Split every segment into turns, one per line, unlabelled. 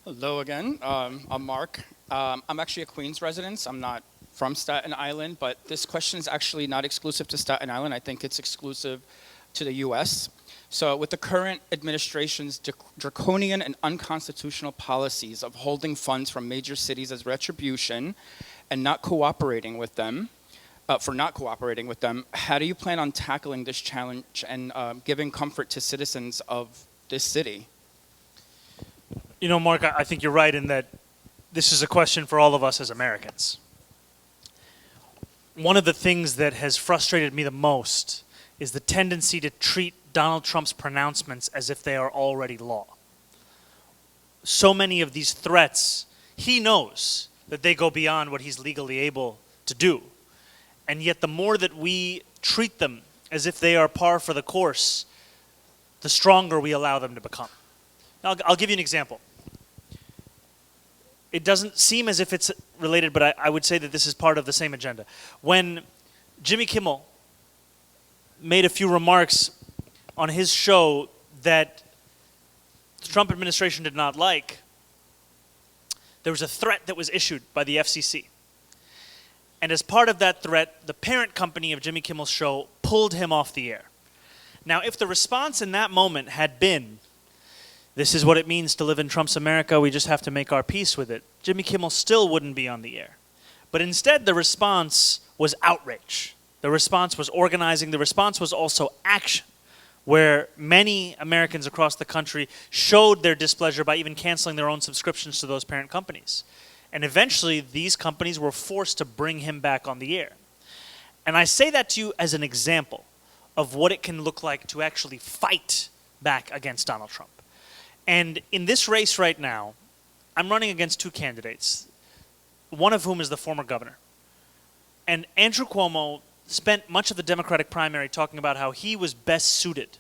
Hello again. I'm Mark. I'm actually a Queens resident. I'm not from Staten Island, but this question is actually not exclusive to Staten Island. I think it's exclusive to the US. So, with the current administration's draconian and unconstitutional policies of holding funds from major cities as retribution and not cooperating with them, for not cooperating with them, how do you plan on tackling this challenge and giving comfort to citizens of this city?
You know, Mark, I think you're right in that this is a question for all of us as Americans. One of the things that has frustrated me the most is the tendency to treat Donald Trump's pronouncements as if they are already law. So many of these threats, he knows that they go beyond what he's legally able to do. And yet the more that we treat them as if they are par for the course, the stronger we allow them to become. Now, I'll give you an example. It doesn't seem as if it's related, but I would say that this is part of the same agenda. When Jimmy Kimmel made a few remarks on his show that the Trump administration did not like, there was a threat that was issued by the FCC. And as part of that threat, the parent company of Jimmy Kimmel's show pulled him off the air. Now, if the response in that moment had been, this is what it means to live in Trump's America, we just have to make our peace with it, Jimmy Kimmel still wouldn't be on the air. But instead, the response was outrage. The response was organizing. The response was also action, where many Americans across the country showed their displeasure by even canceling their own subscriptions to those parent companies. And eventually, these companies were forced to bring him back on the air. And I say that to you as an example of what it can look like to actually fight back against Donald Trump. And in this race right now, I'm running against two candidates, one of whom is the former governor. And Andrew Cuomo spent much of the Democratic primary talking about how he was best suited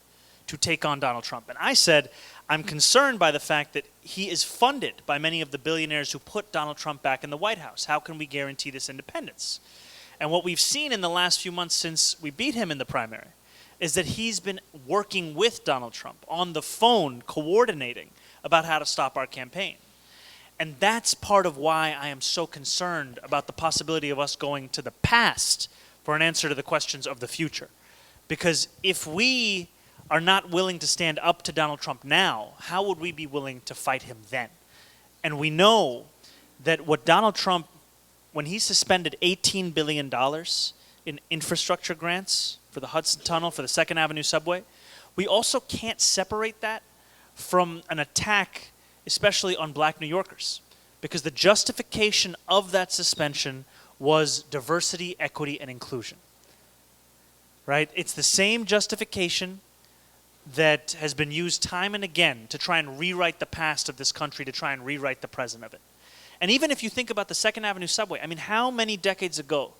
to take on Donald Trump. And I said, I'm concerned by the fact that he is funded by many of the billionaires who put Donald Trump back in the White House. How can we guarantee this independence? And what we've seen in the last few months since we beat him in the primary is that he's been working with Donald Trump on the phone, coordinating about how to stop our campaign. And that's part of why I am so concerned about the possibility of us going to the past for an answer to the questions of the future. Because if we are not willing to stand up to Donald Trump now, how would we be willing to fight him then? And we know that what Donald Trump, when he suspended $18 billion in infrastructure grants for the Hudson Tunnel, for the Second Avenue subway, we also can't separate that from an attack, especially on black New Yorkers, because the justification of that suspension was diversity, equity, and inclusion. Right? It's the same justification that has been used time and again to try and rewrite the past of this country, to try and rewrite the present of it. And even if you think about the Second Avenue subway, I mean, how many decades ago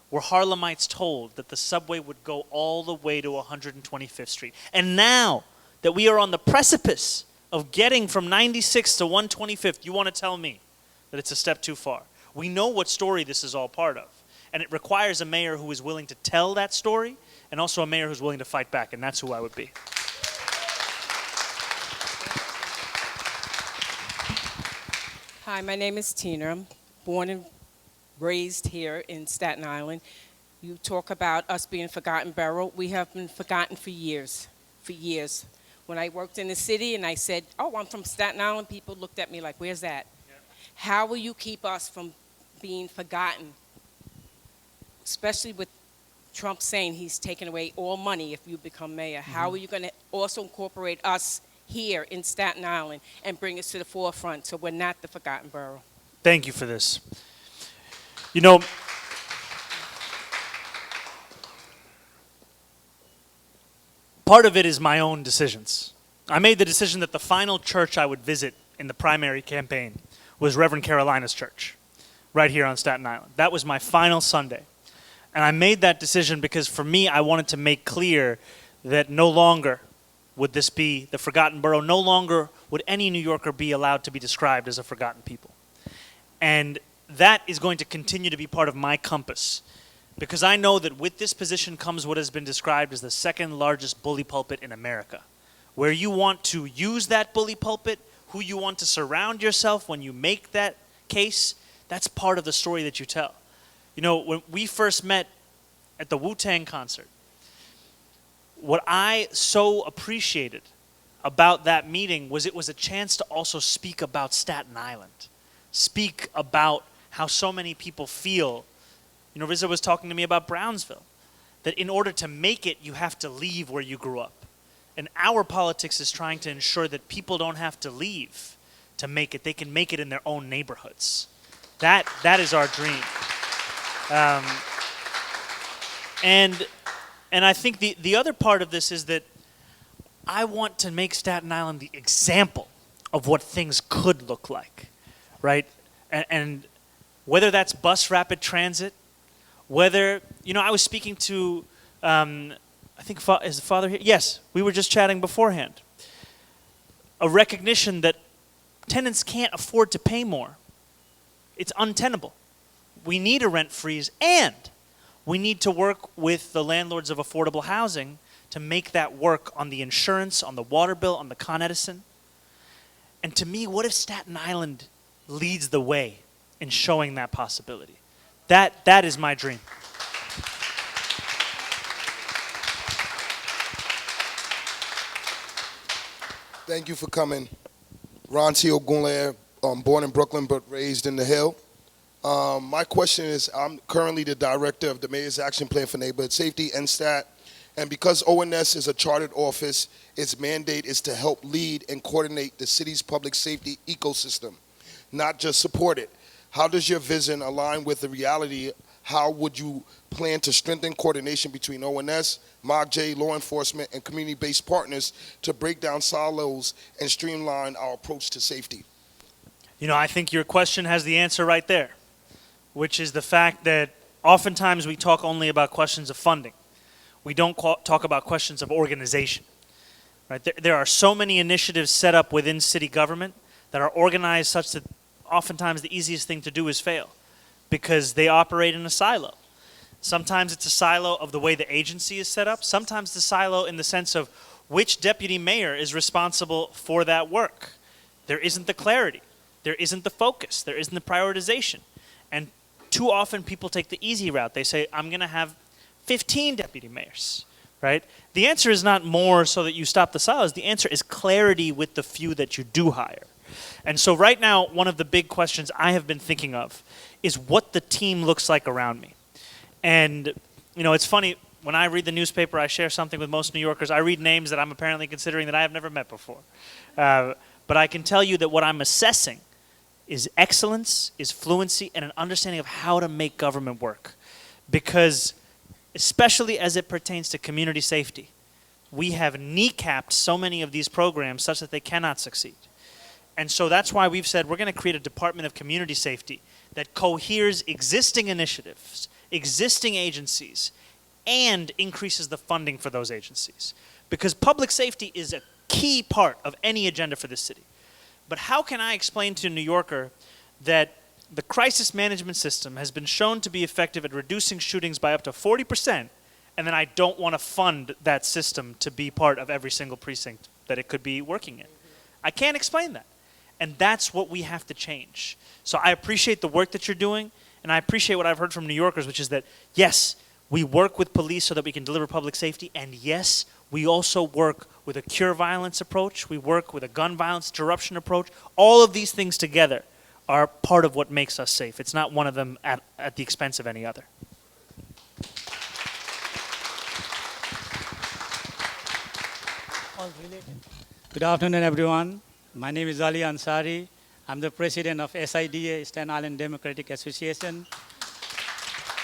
were Harlemites told that the subway would go all the way to 125th Street? And now that we are on the precipice of getting from 96th to 125th, you want to tell me that it's a step too far? We know what story this is all part of. And it requires a mayor who is willing to tell that story, and also a mayor who's willing to fight back, and that's who I would be.
Hi, my name is Tina. I'm born and raised here in Staten Island. You talk about us being forgotten borough. We have been forgotten for years, When I worked in the city and I said, oh, I'm from Staten Island, people looked at me like, where's that? Yeah. How will you keep us from being forgotten? Especially with Trump saying he's taking away all money if you become mayor. Mm-hmm. How are you going to also incorporate us here in Staten Island and bring us to the forefront so we're not the forgotten borough?
Thank you for this. You know, part of it is my own decisions. I made the decision that the final church I would visit in the primary campaign was Reverend Carolina's church, right here on Staten Island. That was my final Sunday. And I made that decision because for me, I wanted to make clear that no longer would this be the forgotten borough. No longer would any New Yorker be allowed to be described as a forgotten people. And that is going to continue to be part of my compass, because I know that with this position comes what has been described as the second largest bully pulpit in America, where you want to use that bully pulpit who you want to surround yourself when you make that case, that's part of the story that you tell. You know, when we first met at the Wu-Tang concert, what I so appreciated about that meeting was it was a chance to also speak about Staten Island, speak about how so many people feel. You know, Rizza was talking to me about Brownsville, that in order to make it, you have to leave where you grew up. And our politics is trying to ensure that people don't have to leave to make it. They can make it in their own neighborhoods. That is our dream. And I think the other part of this is that I want to make Staten Island the example of what things could look like, right? And whether that's bus rapid transit, whether, you know, I was speaking to, I think, is the father here? Yes, we were just chatting beforehand. A recognition that tenants can't afford to pay more. It's untenable. We need a rent freeze, and we need to work with the landlords of affordable housing to make that work on the insurance, on the water bill, on the Con Edison. And to me, what if Staten Island leads the way in showing that possibility? That is my dream.
Thank you for coming. Ron T. Ogunlair, born in Brooklyn but raised in the Hill. My question is, I'm currently the director of the Mayor's Action Plan for Neighborhood Safety, NSTAT, and because ONS is a chartered office, its mandate is to help lead and coordinate the city's public safety ecosystem, not just support it. How does your vision align with the reality? How would you plan to strengthen coordination between ONS, MOGJ, law enforcement, and community-based partners to break down silos and streamline our approach to safety?
You know, I think your question has the answer right there, which is the fact that oftentimes we talk only about questions of funding. We don't talk about questions of organization. Right? There are so many initiatives set up within city government that are organized such that oftentimes the easiest thing to do is fail because they operate in a silo. Sometimes it's a silo of the way the agency is set up. Sometimes it's a silo in the sense of which deputy mayor is responsible for that work. There isn't the clarity. There isn't the focus. There isn't the prioritization. And too often people take the easy route. They say, I'm going to have 15 deputy mayors, right? The answer is not more so that you stop the silos. The answer is clarity with the few that you do hire. And so right now, one of the big questions I have been thinking of is what the team looks like around me. And, you know, it's funny, when I read the newspaper, I share something with most New Yorkers. I read names that I'm apparently considering that I have never met before. But I can tell you that what I'm assessing is excellence, is fluency, and an understanding of how to make government work. Because especially as it pertains to community safety, we have kneecapped so many of these programs such that they cannot succeed. And so that's why we've said we're going to create a Department of Community Safety that coheres existing initiatives, existing agencies, and increases the funding for those agencies. Because public safety is a key part of any agenda for this city. But how can I explain to a New Yorker that the crisis management system has been shown to be effective at reducing shootings by up to 40%, and then I don't want to fund that system to be part of every single precinct that it could be working in? I can't explain that. And that's what we have to change. So I appreciate the work that you're doing, and I appreciate what I've heard from New Yorkers, which is that, yes, we work with police so that we can deliver public safety, and yes, we also work with a cure violence approach. We work with a gun violence interruption approach. All of these things together are part of what makes us safe. It's not one of them at the expense of any other.
All related. Good afternoon, everyone. My name is Ali Ansari. I'm the president of SIDA, Staten Island Democratic Association.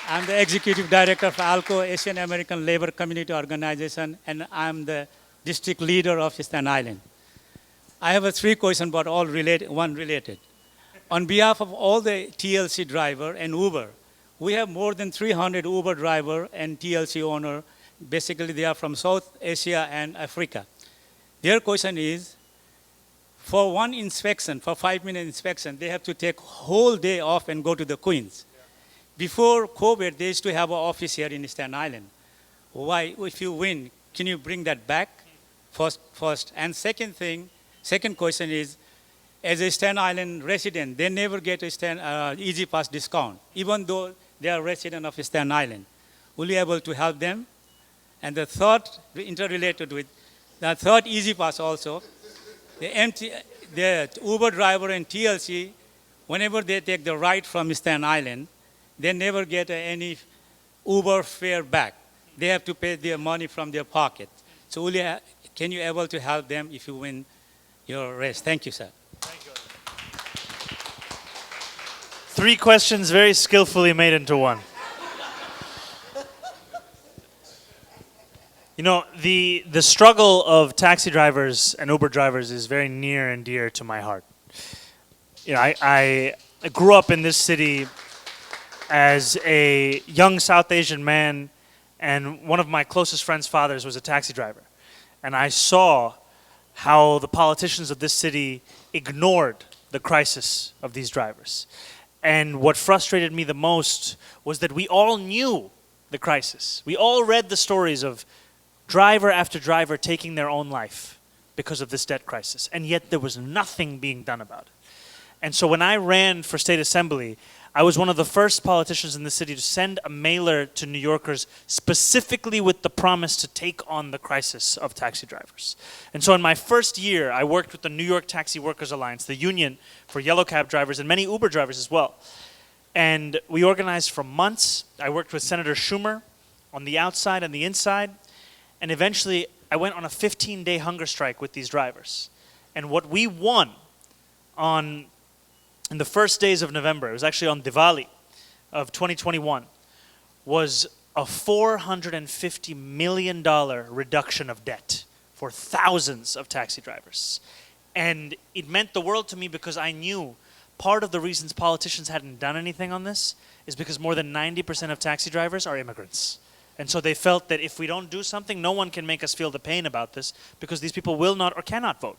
I'm the executive director of ALCO, Asian American Labor Community Organization, and I'm the district leader of Staten Island. I have 3 questions, but all related, one related. On behalf of all the TLC driver and Uber, we have more than 300 Uber driver and TLC owner. Basically, they are from South Asia and Africa. Their question is, for one inspection, for 5-minute inspection, they have to take whole day off and go to the Queens. Before COVID, they used to have an office here in Staten Island. Why, if you win, can you bring that back? First. And second question is, as a Staten Island resident, they never get a Easy Pass discount, even though they are resident of Staten Island. Will you able to help them? And the third, interrelated with the third Easy Pass also, the Uber driver and TLC, whenever they take the ride from Staten Island, they never get any Uber fare back. They have to pay their money from their pocket. So can you able to help them if you win your race? Thank you, sir.
Three questions very skillfully made into one. You know, the struggle of taxi drivers and Uber drivers is very near and dear to my heart. You know, I grew up in this city as a young South Asian man, and one of my closest friends' fathers was a taxi driver. And I saw how the politicians of this city ignored the crisis of these drivers. And what frustrated me the most was that we all knew the crisis. We all read the stories of driver after driver taking their own life because of this debt crisis, and yet there was nothing being done about it. And so when I ran for state assembly, I was one of the first politicians in the city to send a mailer to New Yorkers specifically with the promise to take on the crisis of taxi drivers. And so in my first year, I worked with the New York Taxi Workers Alliance, the union for yellow cab drivers and many Uber drivers as well. And we organized for months. I worked with Senator Schumer on the outside and the inside. And eventually, I went on a 15-day hunger strike with these drivers. And what we won in the first days of November, it was actually on Diwali of 2021, was a $450 million reduction of debt for thousands of taxi drivers. And it meant the world to me because I knew part of the reasons politicians hadn't done anything on this is because more than 90% of taxi drivers are immigrants. And so they felt that if we don't do something, no one can make us feel the pain about this because these people will not or cannot vote.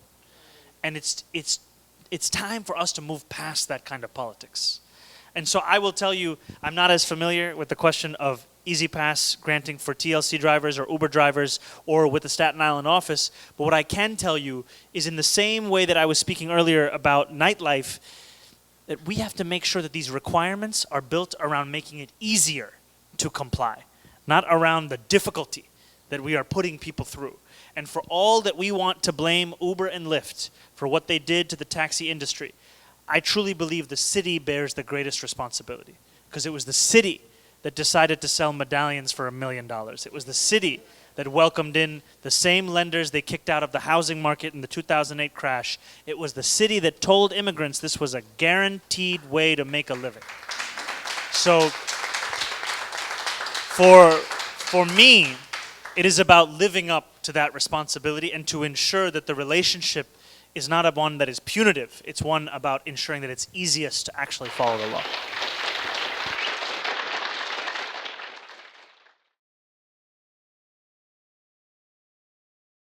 And it's time for us to move past that kind of politics. And so I will tell you, I'm not as familiar with the question of Easy Pass granting for TLC drivers or Uber drivers or with the Staten Island office, but what I can tell you is in the same way that I was speaking earlier about nightlife, that we have to make sure that these requirements are built around making it easier to comply, not around the difficulty that we are putting people through. And for all that we want to blame Uber and Lyft for what they did to the taxi industry, I truly believe the city bears the greatest responsibility because it was the city that decided to sell medallions for $1 million. It was the city that welcomed in the same lenders they kicked out of the housing market in the 2008 crash. It was the city that told immigrants this was a guaranteed way to make a living. So for me, it is about living up to that responsibility and to ensure that the relationship is not one that is punitive. It's one about ensuring that it's easiest to actually follow the law.